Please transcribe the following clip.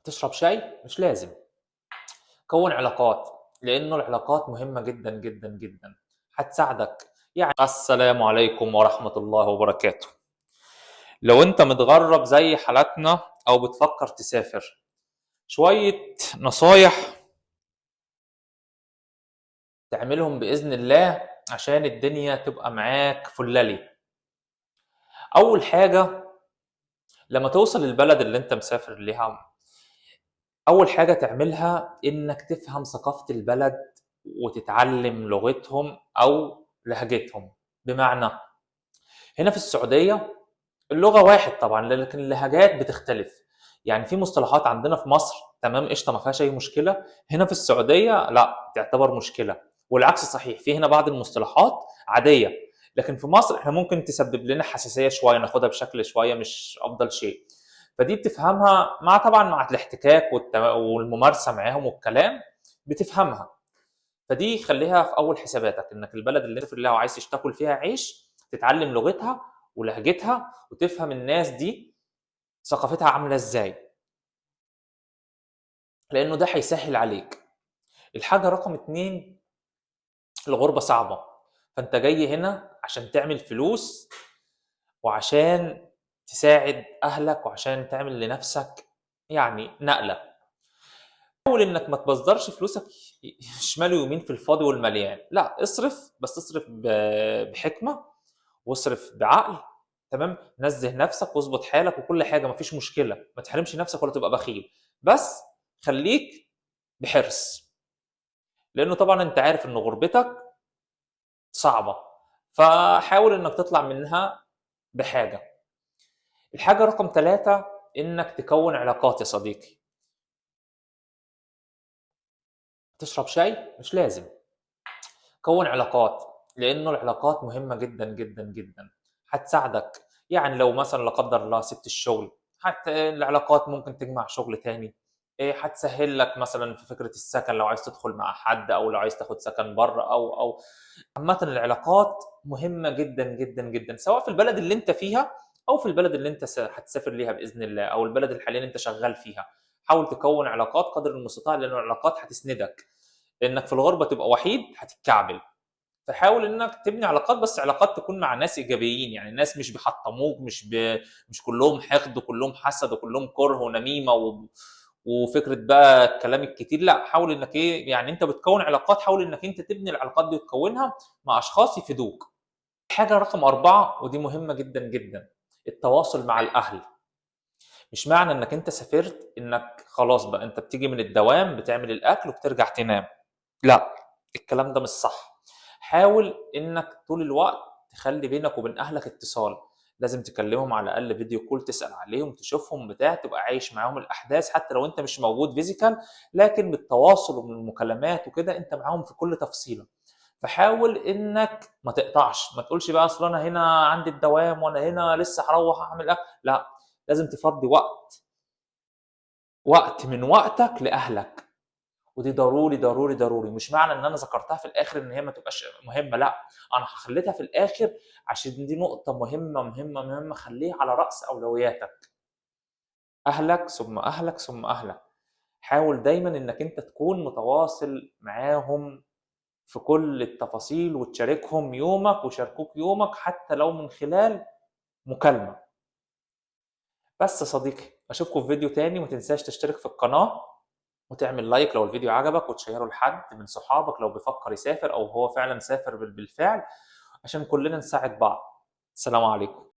تشرب شاي؟ مش لازم. كوّن علاقات، لإنه العلاقات مهمة جدًا، جدًا، جدًا، هتساعدك. يعني السلام عليكم ورحمة الله وبركاته. لو أنت متغرّب زي حالاتنا أو بتفكّر تسافر، شوية نصايح تعملهم بإذن الله عشان الدنيا تبقى معاك فُلّلي. أول حاجة لمّا توصل البلد اللي أنت مسافر ليها، أول حاجة تعملها إنك تفهم ثقافة البلد وتتعلم لغتهم أو لهجتهم. بمعنى هنا في السعودية اللغة واحد طبعًا، لكن اللهجات بتختلف. يعني في مصطلحات عندنا في مصر تمام قشطة ما فيهاش أي مشكلة، هنا في السعودية لأ، تعتبر مشكلة، والعكس صحيح، في هنا بعض المصطلحات عادية، لكن في مصر إحنا ممكن تسبب لنا حساسية شوية، ناخدها بشكل شوية مش أفضل شيء. فدي بتفهمها مع طبعًا مع الاحتكاك والممارسة معاهم والكلام، بتفهمها. فدي خلّيها في أول حساباتك، إنك البلد اللي تسافر لها وعايز تاكل فيها عيش، تتعلم لغتها ولهجتها وتفهم الناس دي ثقافتها عاملة إزاي، لإنه ده هيسهّل عليك. الحاجة رقم 2، الغُربة صعبة، فأنت جاي هنا عشان تعمل فلوس وعشان تساعد أهلك وعشان تعمل لنَفْسك يعني نقلة. حاول إنك ما تبذّرش فلوسك شمال ويمين في الفاضي والمليان، لأ اصرف، بس اصرف بحكمة واصرف بعقل. تمام، نزّه نفسك واضبط حالك وكل حاجة ما فيش مشكلة، ما تحرمش نفسك ولا تبقى بخيل، بس خلّيك بحرص، لإنه طبعًا أنت عارف إن غُربتك صعبة، فحاول إنك تطلع منها بحاجة. الحاجة رقم 3، إنك تكوّن علاقات يا صديقي. تشرب شاي؟ مش لازم. كوّن علاقات، لإنه العلاقات مهمة جدًا، جدًا، جدًا، هتساعدك. يعني لو مثلًا لا قدّر الله سِبت الشغل، العلاقات ممكن تجمع شغل تاني، هتسهّل لك مثلًا في فكرة السكن لو عايز تدخل مع حد أو لو عايز تاخد سكن برّه أو عامةً العلاقات مهمة جدًا، جدًا، جدًا، سواء في البلد اللي أنت فيها أو في البلد اللي أنت هتسافر ليها بإذن الله أو البلد اللي حاليًا أنت شغّال فيها. حاول تكوّن علاقات قدر المستطاع، لإنه العلاقات هتسندك، لإنك في الغُربة تبقى وحيد هتتكعبل. فحاول إنك تبني علاقات، بس علاقات تكون مع ناس إيجابيين، يعني ناس مش بيحطموك، مش كلّهم حقد وكلّهم حسد وكلّهم كره ونميمة وفكرة بقى الكلام الكتير، لأ، حاول إنك يعني أنت بتكوّن علاقات، حاول إنك أنت تبني العلاقات دي وتكوّنها مع أشخاص يفيدوك. الحاجة رقم 4 ودي مهمة جدًا، جدًا، التواصل مع الأهل. مش معنى إنك أنت سافرت إنك خلاص بقى أنت بتيجي من الدوام بتعمل الأكل وبترجع تنام. لأ، الكلام ده مش صح. حاول إنك طول الوقت تخلّي بينك وبين أهلك اتصال، لازم تكلمهم على الأقل فيديو كول، تسأل عليهم، تشوفهم بتاع، تبقى عايش معاهم الأحداث حتى لو أنت مش موجود physical، لكن بالتواصل وبالمكالمات وكده أنت معاهم في كل تفصيلة. فحاول إنك ما تقطعش، ما تقولش بقى أصل أنا هنا عندي الدوام وأنا هنا لسه هاروّح أعمل أكل، لأ، لازم تفضّي وقت من وقتك لأهلك. ودي ضروري، ضروري، ضروري. مش معنى إن أنا ذكرتها في الآخر إن هي ما تبقاش مهمة، لأ، أنا خلّيتها في الآخر عشان دي نقطة مهمة، مهمة، مهمة، خلّيها على رأس أولوياتك. أهلك، ثم أهلك، ثم أهلك. حاول دايمًا إنك أنت تكون متواصل معاهم في كل التفاصيل وتشاركهم يومك ويشاركوك يومك حتى لو من خلال مكالمة. بس يا صديقي، أشوفكم في فيديو تاني، وما تنساش تشترك في القناة وتعمل لايك لو الفيديو عجبك وتشيره لحد من صحابك لو بيفكر يسافر أو هو فعلا سافر بالفعل، عشان كلنا نساعد بعض. السلام عليكم.